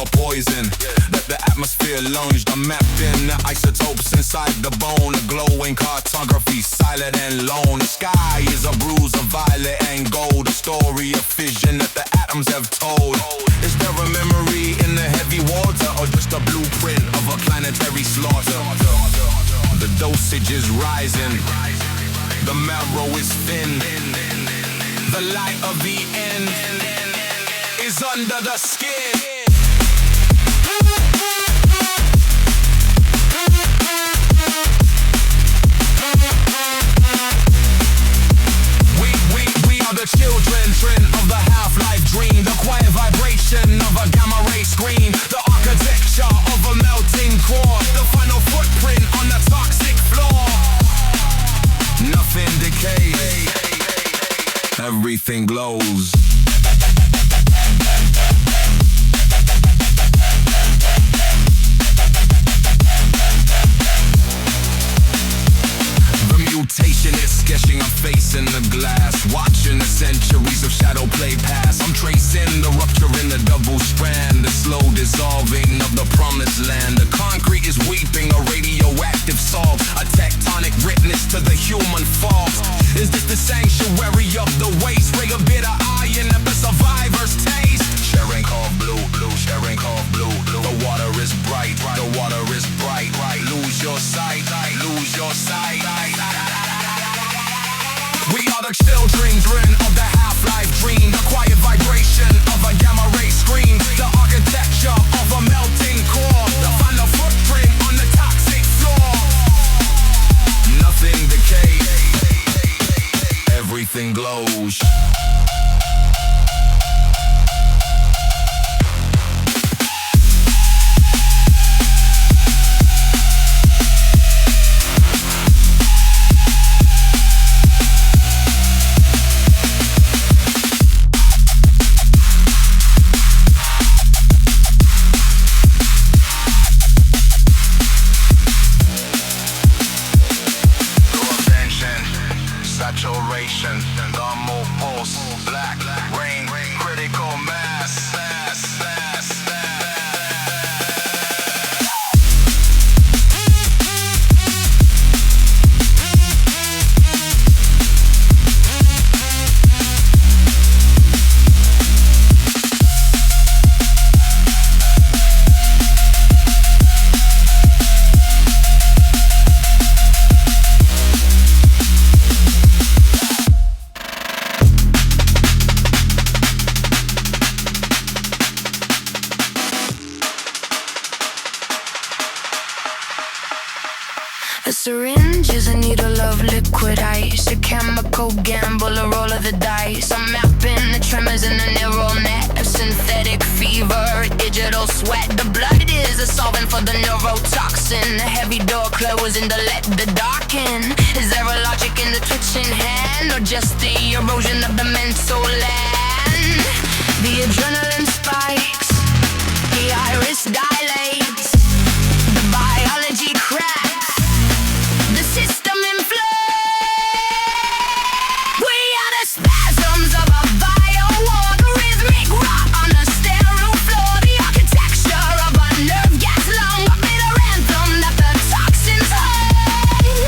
a poison that the atmosphere lunged. I'm mapping the isotopes inside the bone. A glowing cartography, silent and lone. The sky is a bruise of violet and gold. A story of fission that the atoms have told. Is there a memory in the heavy water, or just a blueprint of a planetary slaughter? The dosage is rising, the marrow is thin. The light of the end is under the skin. We are the children of the half-life dream. The quiet vibration of a gamma ray screen. The architecture of a melting core. The final footprint on the toxic floor. Nothing decays, everything glows. Mutation is sketching a face in the glass, watching the centuries of shadow play pass. I'm tracing the rupture in the double strand, the slow dissolving of the promised land. The concrete is weeping a radioactive salt, a tectonic witness to the human fault. Is this the sanctuary of the waste? Ray a bitter iron that the survivors taste. Cherenkov Blue, Cherenkov Blue. The water is bright, the water is bright. Lose your sight, lose your sight. We are the children of the half-life dream. The quiet vibration of a gamma ray screen. The architecture of a melting core. The final footprint on the toxic floor. Nothing decays, everything glows. Saturation, thermal pulse, black rain, critical mass. A syringe is a needle of liquid ice, a chemical gamble, a roll of the dice. I'm mapping the tremors in the neural net, a synthetic fever, a digital sweat. The blood is a solvent for the neurotoxin. The heavy door closing to let the dark in. Is there a logic in the twitching hand, or just the erosion of the mental land? The adrenaline spikes, the iris dilates, the biology cracks. System in flame. We are the spasms of a biowar, the rhythmic rock on the sterile floor, the architecture of a nerve gas lung, a bitter anthem that the toxins hum.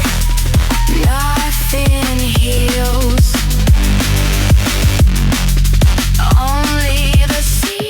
Nothing heals, only the seas.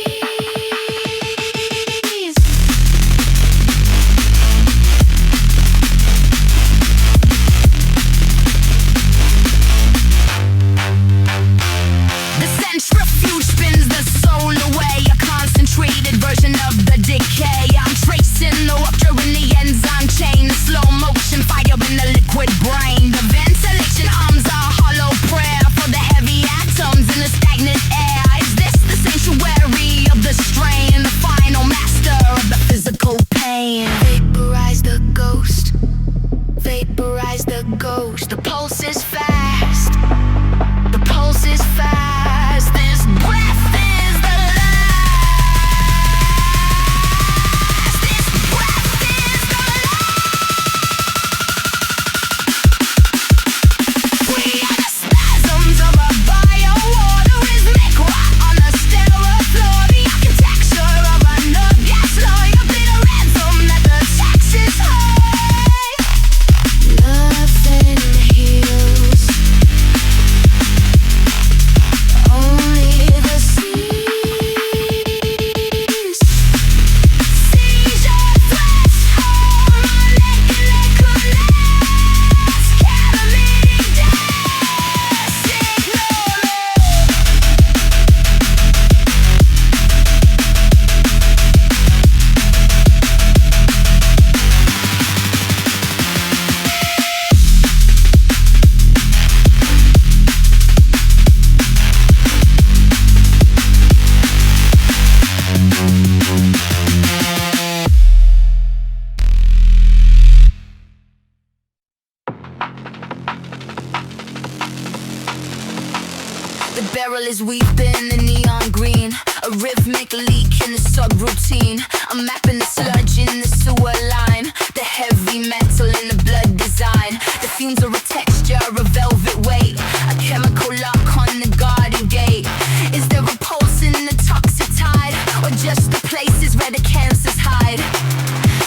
is weeping the neon green. A rhythmic leak in the subroutine. I'm mapping the sludge in the sewer line. The heavy metal in the blood design. The fumes are a texture, a velvet weight. A chemical lock on the garden gate. Is there a pulse in the toxic tide? Or just the places where the cancers hide?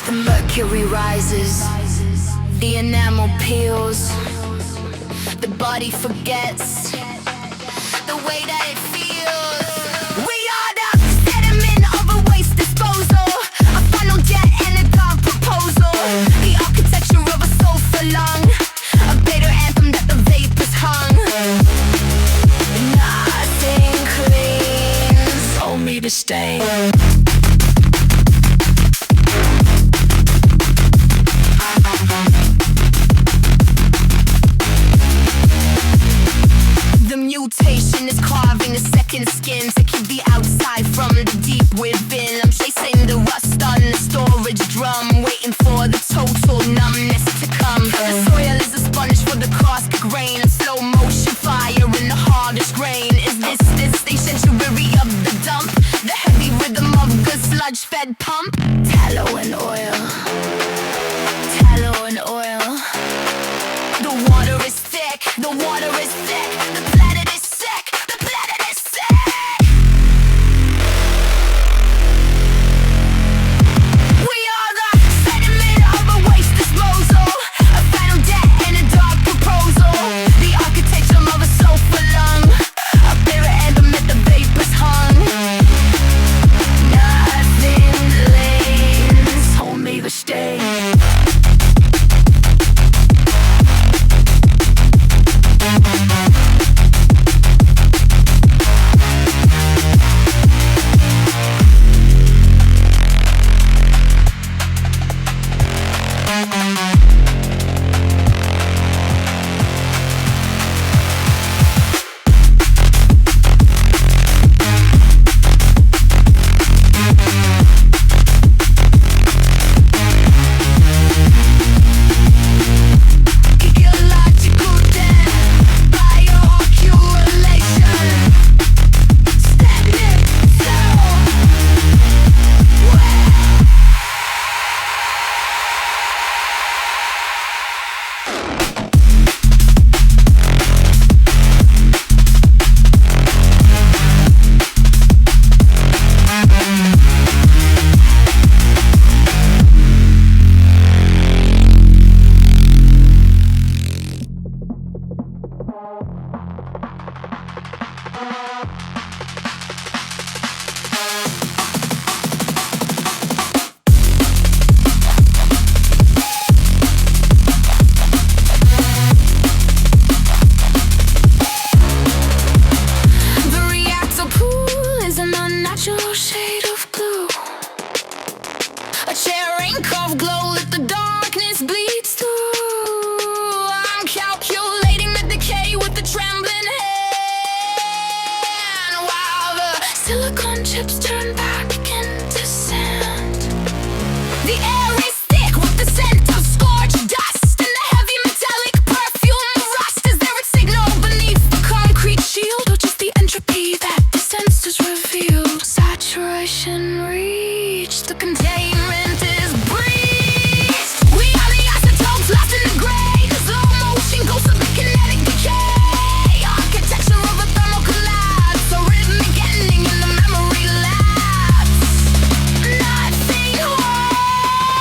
The mercury rises. The enamel peels. The body forgets the way that it feels. We are the sediment of a waste disposal. A final jet and a dark proposal. The architecture of a soul for long. A bitter anthem that the vapors hung. Nothing cleans, only the stain. The mutation is carving a second skin to keep the outside from the deep within. I'm chasing the rust on the storage drum, waiting for the total numbness to come. The soil is a sponge for the caustic grain, a slow motion fire in the hardest grain. Is this the sanctuary of the dump? The heavy rhythm of the sludge-fed pump? Tallow and oil. Tallow and oil. The water is thick. The water is thick. The planet is sick. The planet is sick. We are the sediment of a waste disposal. A final debt and a dark proposal. The architecture of a soul for lung. A bitter anthem that the vapors hung. Nothing lays, only the stain. Ecological death, bioaccumulation, stagnant cell. The reactor pool is an unnatural shade of blue. A Cherenkov glow that the darkness bleeds through. I'm calculating the decay with the trembling hand, while the silicon chips turn back into sand. The air is thick with the scent of scorched dust and the heavy metallic perfume of rust. Is there a signal beneath the concrete shield, or just the entropy that the sensors reveal? Saturation reached, the containment is breached. We are the isotopes lost in the gray. The slow motion ghosts of the kinetic decay. Architecture of a thermal collapse, a rhythmic ending in the memory lapse. Nothing holds.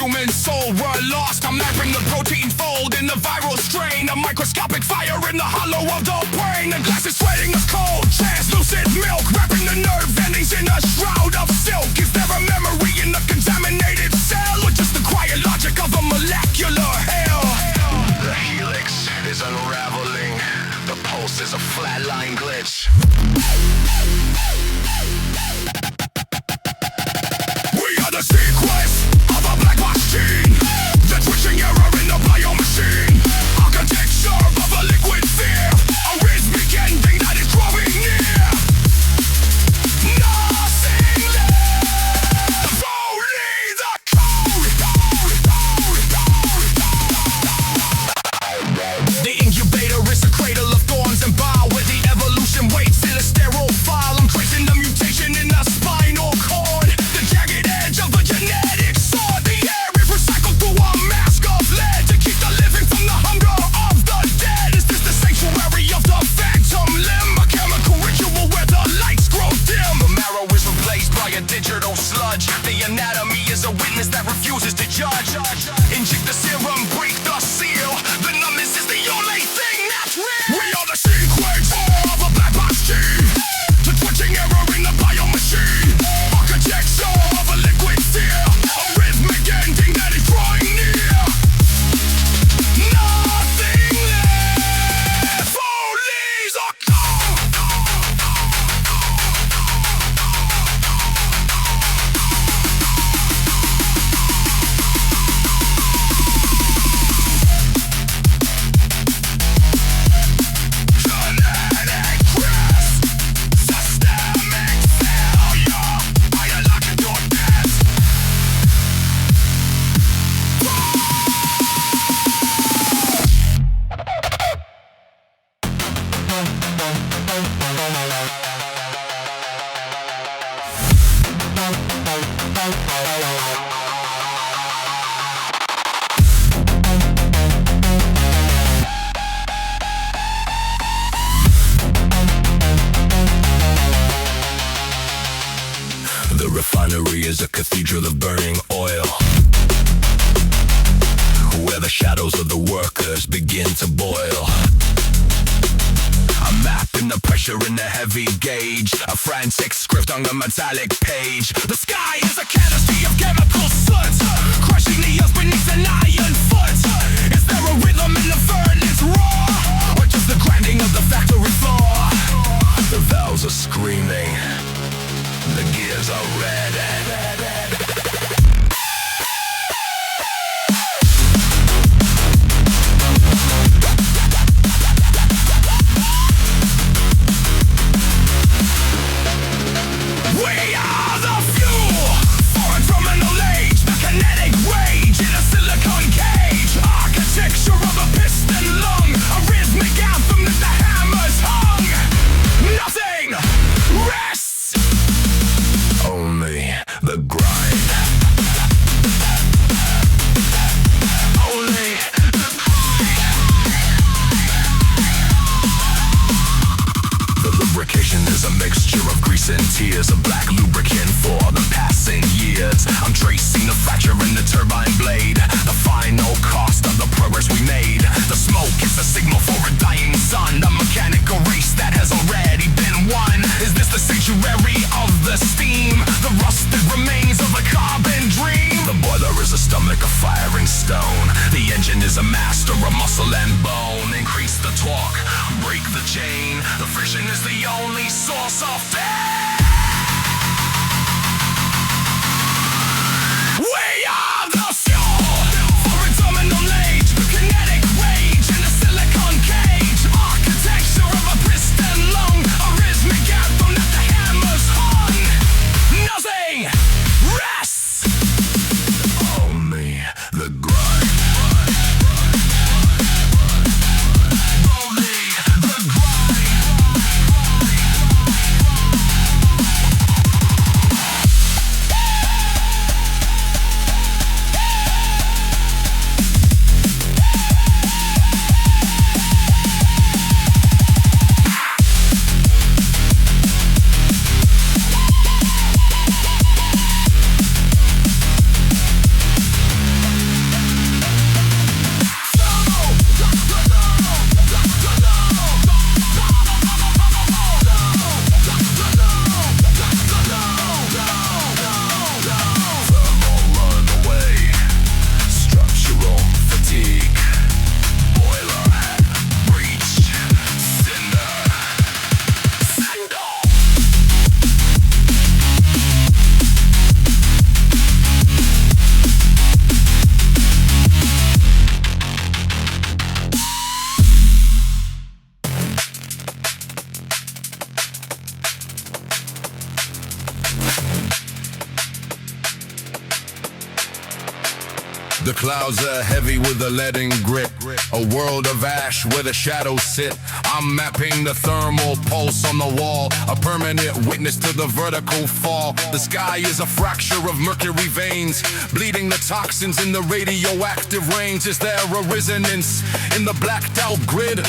human soul were lost. I'm mapping the protein fold in the viral strain. A microscopic fire in the hollow of the brain. The glass is sweating us cold, translucent milk, wrapping the nerve endings in a shroud of silk. Is there a memory in the contaminated cell, or just the quiet logic of a molecular hell? The helix is unraveling. The pulse is a flatline glitch. We are the sequence of a black box gene, the twitching error in the biomachine, architecture of a liquid fear, a rhythmic ending that is growing near. Nothing left, only the code. The incubator is a cradle of thorns and bile, where the evolution waits in a sterile file. I'm tracing the mutation in the spinal cord, the jagged edge of a genetic sword. The air is recycled through a mask of lead to keep the living from the hunger of the dead. Is this the sanctuary of the phantom limb, a chemical ritual where the lights grow dim? The marrow is replaced by a digital sludge. The anatomy is a witness that refuses to judge. Inject the serum, break the seal. The numbness is the only thing that's real. We are the sequence of a black box gene, the twitching error in the biomachine, architecture of a liquid fear, a rhythmic ending that is drawing near. Nothing left, only the code. Kinetic grasp, systemic failure, ideological arrest. The refinery is a cathedral of burning oil, where the shadows of the workers begin to boil. A map in the pressure in the heavy gauge, a frantic script on the metallic page. The sky is a canopy of chemical soot, crushing the earth beneath an iron foot. Is there a rhythm in the furnace roar, or just the grinding of the factory floor? The valves are screaming, the gears are red. We are the fuel for a terminal age, the kinetic rage in a silicon cage, architecture of a piston lung, a rhythmic anthem that the hammers hung. Nothing rests, only the grind. Only the grind. The lubrication is a mixture of grease and tears, a black lubricant for the passing years. I'm tracing the fracture in the turbine blade, the final cost of the progress we made. The smoke is a signal for a dying sun, a mechanical race that has already been won. Is this the sanctuary of the steam, the rusted remains of a carbon dream? The boiler is a stomach of firing stone, the engine is a master of muscle and bone. Increase the torque, break the chain, the friction is the only source of pain. We are the fuel for a terminal age, the kinetic rage in a silicon cage, architecture of a piston lung, a rhythmic anthem that the hammers hung. Nothing rests, only the grind. Only the grind. The clouds are heavy with a leaden grip. A world of ash where the shadows sit. I'm mapping the thermal pulse on the wall, a permanent witness to the vertical fall. The sky is a fracture of mercury veins, bleeding the toxins in the radioactive range. Is there a resonance in the blacked out grid,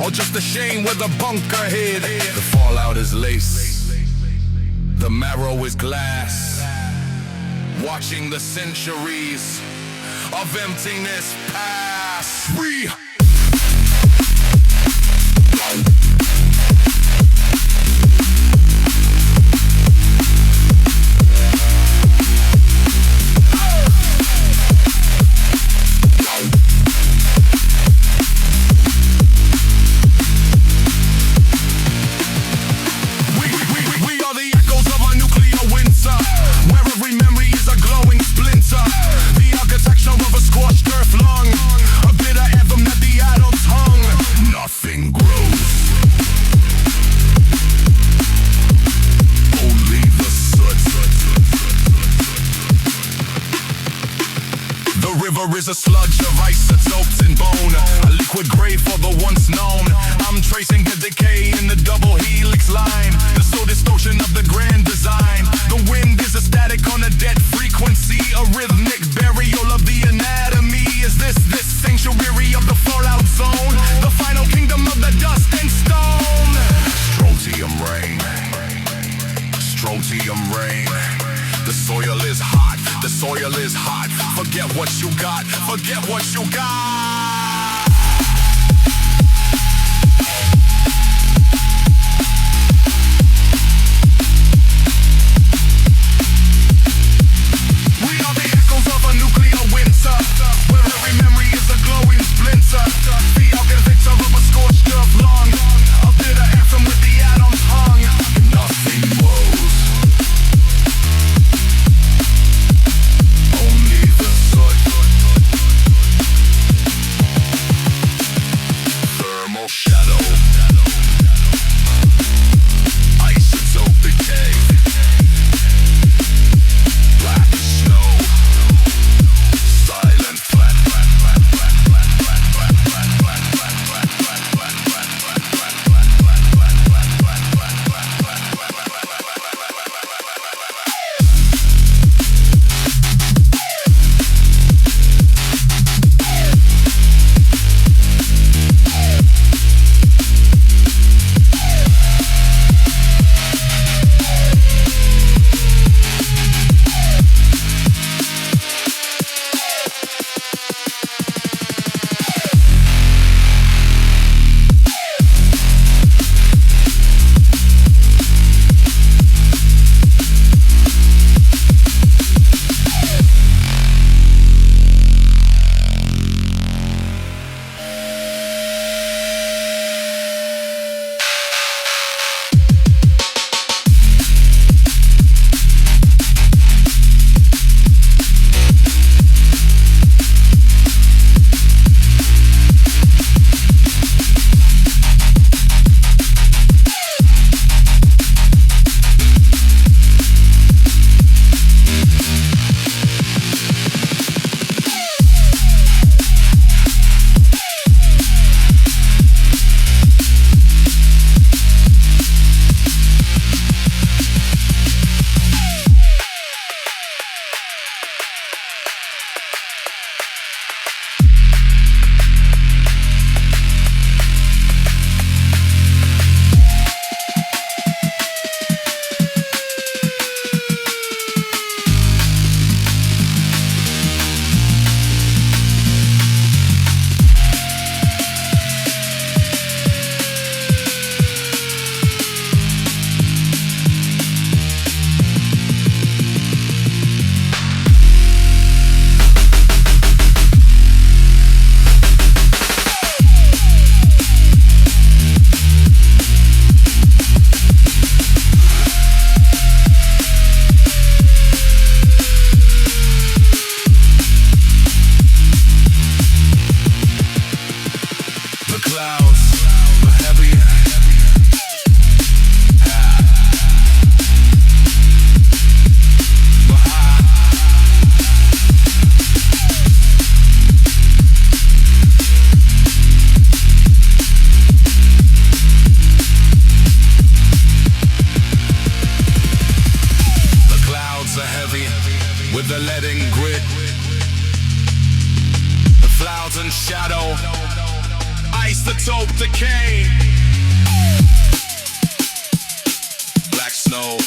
or just a shame where the bunker hid? The fallout is lace, the marrow is glass, watching the centuries of emptiness pass. We are the echoes of a nuclear winter, where every memory is a glowing splinter. The architecture of a scorched earth lung, a bitter anthem that the adults hung. Nothing grows, only the soot. The river is a sludge of isotopes and bone, a liquid grave for the once known. I'm tracing the decay in the double helix line, the soul distortion of the grand design. The wind is a static on a dead frequency, a rhythmic burial of the anatomy. Is this sanctuary of the fallout zone, the final kingdom of the dust and stone? Strontium rain, strontium rain. The soil is hot, the soil is hot. Forget what you got, forget what you got. We are the echoes of a nuclear winter, where every memory is a glowing splinter. The architecture of a scorched earth lung, a bitter anthem with the atoms hung. Nothing grows, only the soot. lead and grit. The clouds and shadow, isotope decay. Black snow,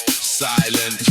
silent.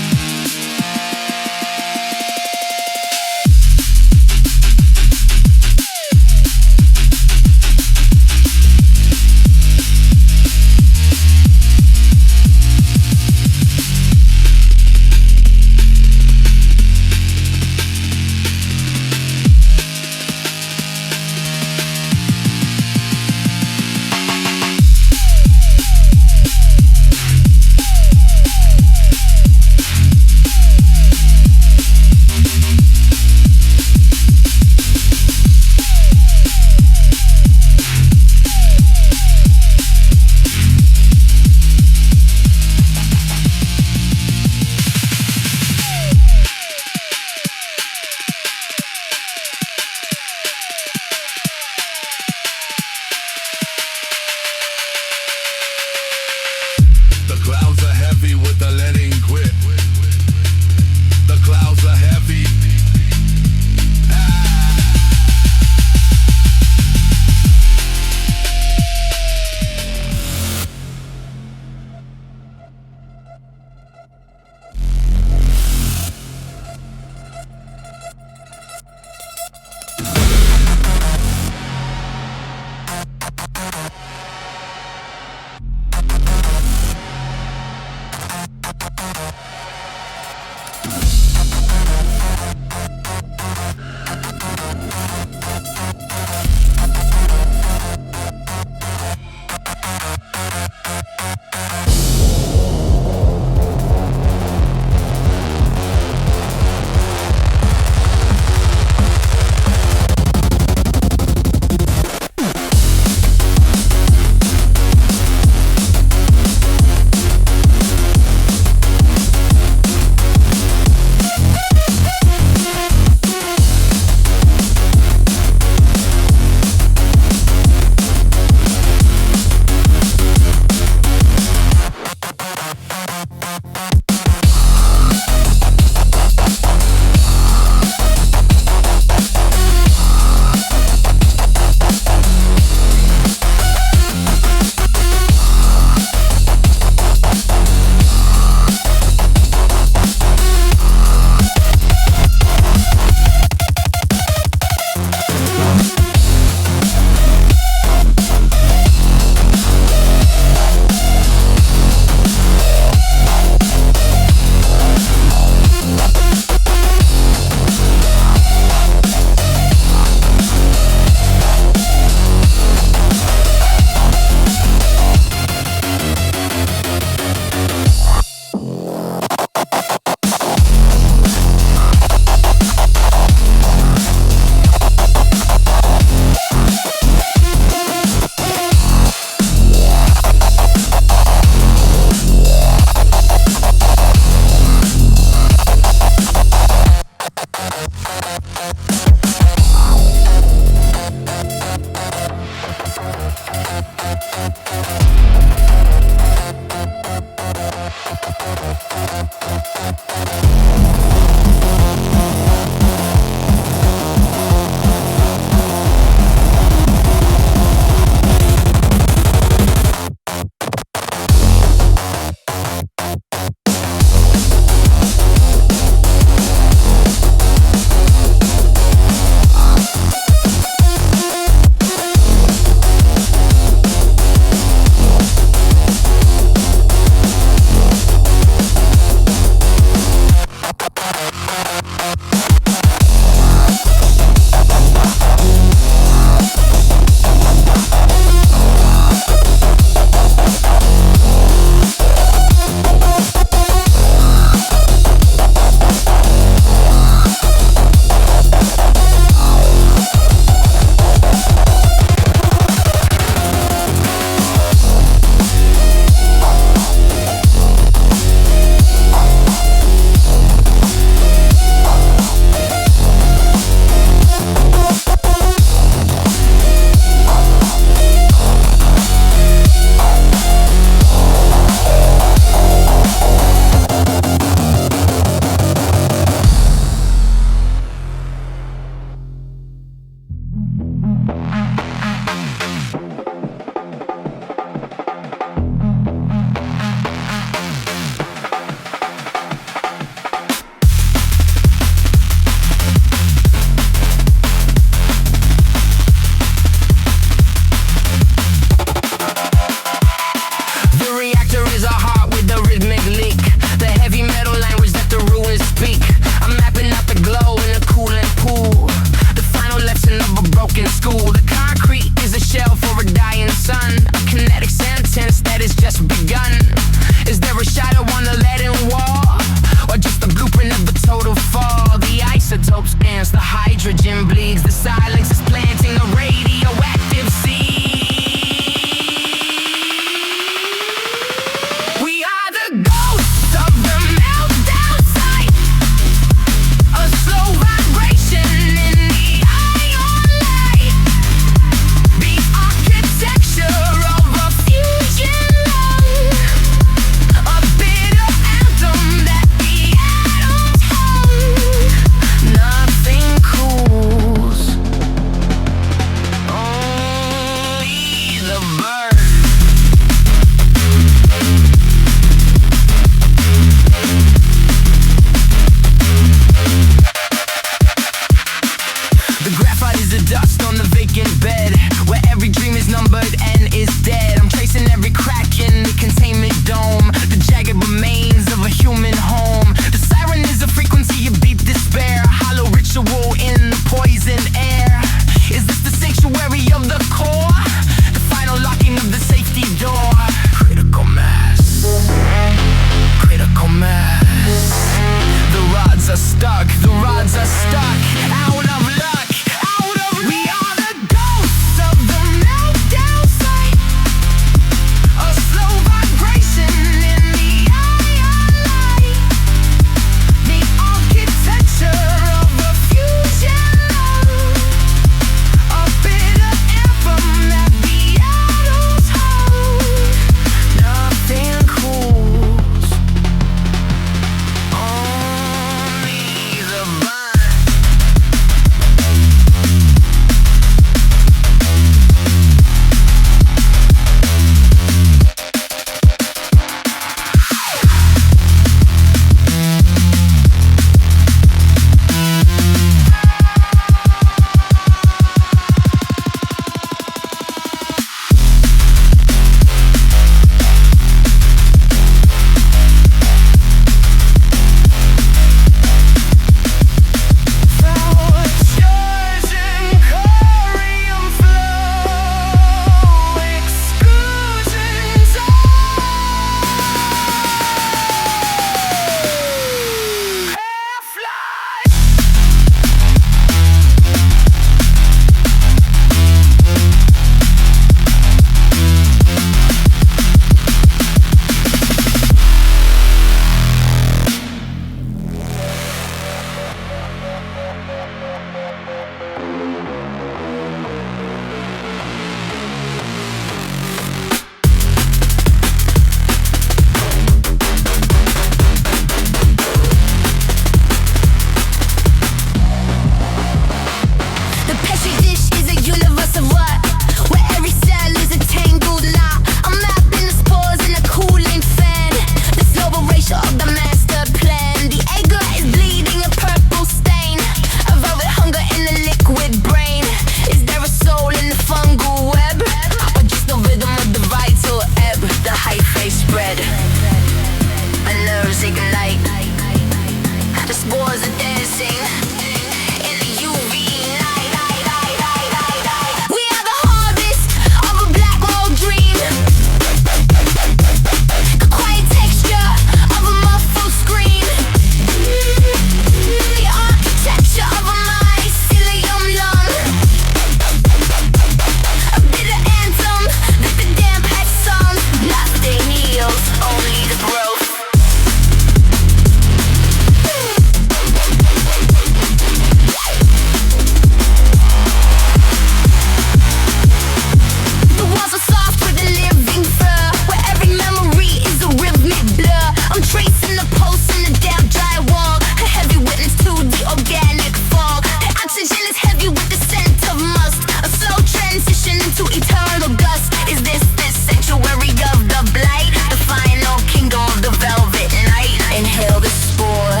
spore.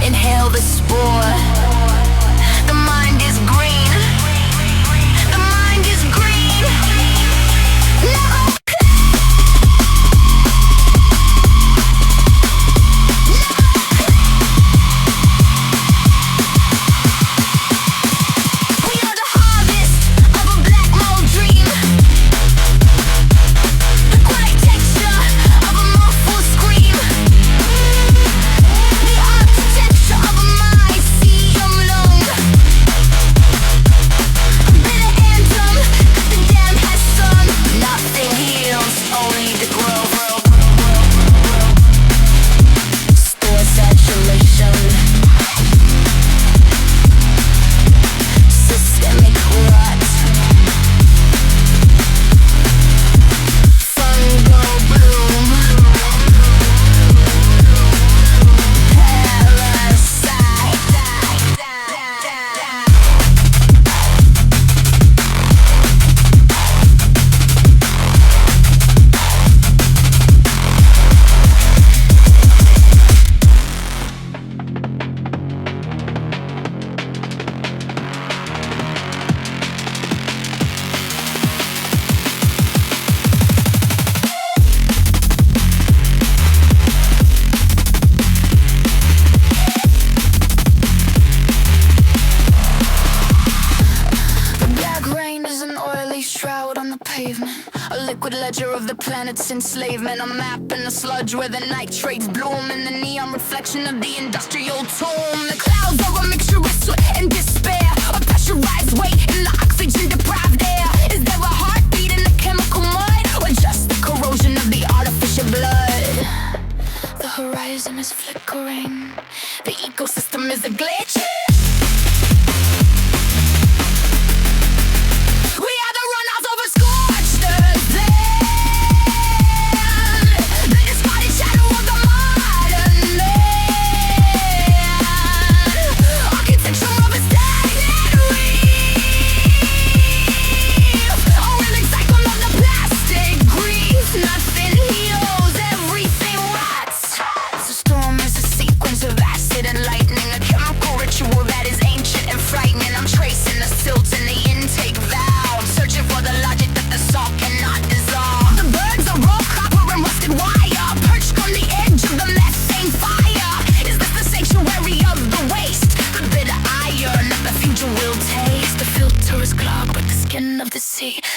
Inhale the spore. The mind is green. The mind is green. No. Enslavement, a map in the sludge where the nitrates bloom in the neon reflection of the industrial tomb. The clouds are a mixture of sweat and despair, a pressurized weight in the oxygen deprived air. Is there a heartbeat in the chemical mud, or just the corrosion of the artificial blood? The horizon is flickering, the ecosystem is a glitch.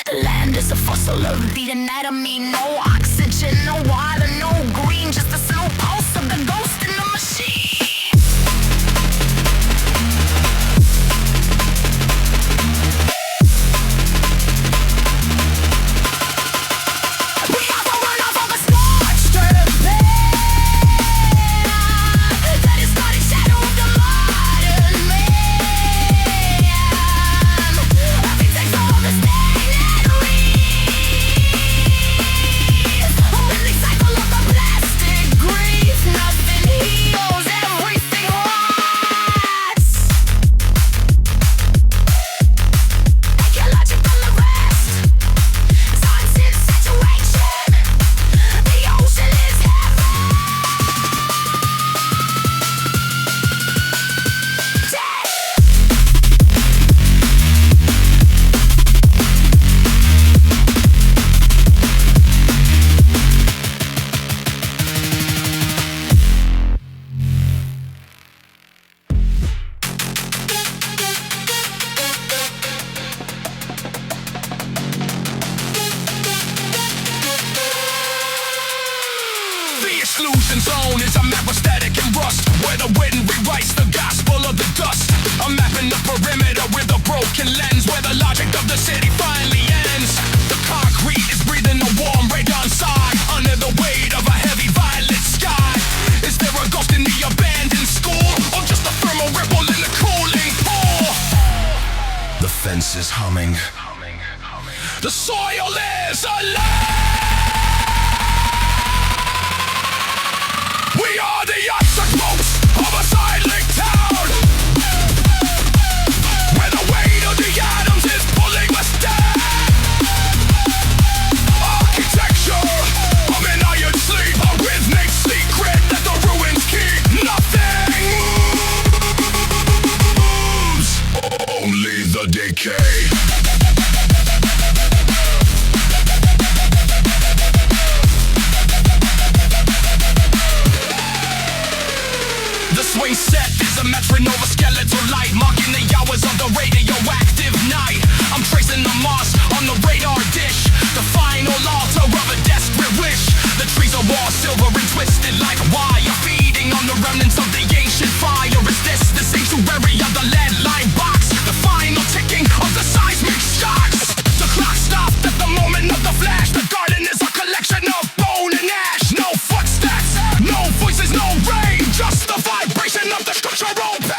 The land is a fossil of the anatomy. No oxygen, no water, no green. Just a slow pulse of the ghost in the machine. We have to run off of a scorched earth that is not a shadow of the modern man. Architects of the state. Exclusion zone is a map of static and rust, where the wind rewrites the gospel of the dust. I'm mapping the perimeter with a broken lens, where the logic of the city finally ends. The concrete is breathing a warm radon sigh under the weight of a heavy violet sky. Is there a ghost in the abandoned school, or just a thermal ripple in the cooling pool? The fence is humming. The soil is alive. We are the oxymotes of a cyclic town, where the weight of the atoms is pulling us down. Architecture of an iron sleep, a rhythmic secret that the ruins keep. The swing set is a metronome, a skeletal light, marking the hours of the radioactive night. I'm tracing the Mars on the radar dish, the final altar of a desperate wish. The trees are all silver and twisted like wire, feeding on the remnants of the ancient fire. Is this the sanctuary of the lead line box? The final ticking of the seismic shocks. The clock stopped at the moment of the flash. The garden is a collection of bone and ash. No footsteps, no voices, no rain, just the vibration of the structural pain.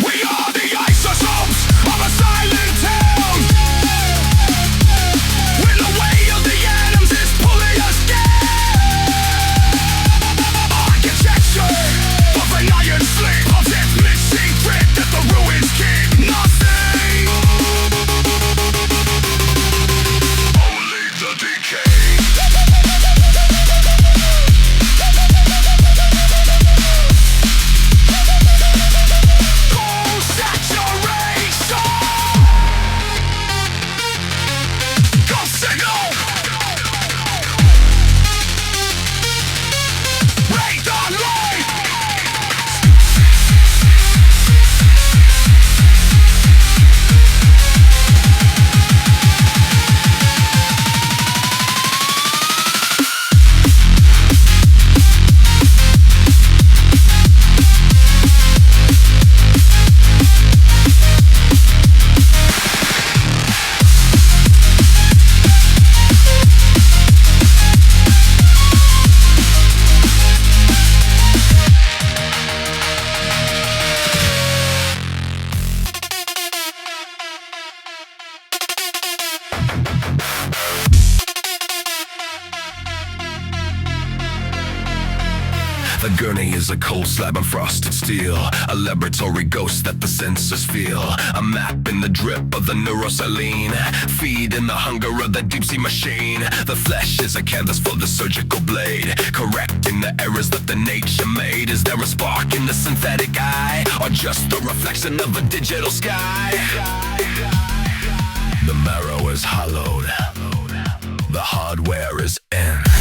We are the isotones of a silent town. When the way of the atoms is pulling us down. Architecture of an iron slave, of deathly secret that the ruins keep nothing. Only the decay. Cold saturation. Go signal. Radar light. The gurney is a cold slab of frosted steel, a laboratory ghost that the sensors feel, a map in the drip of the neurosaline, feeding the hunger of the deep sea machine. The flesh is a canvas for the surgical blade, correcting the errors that the nature made. Is there a spark in the synthetic eye, or just the reflection of a digital sky? The marrow is hollowed, the hardware is in.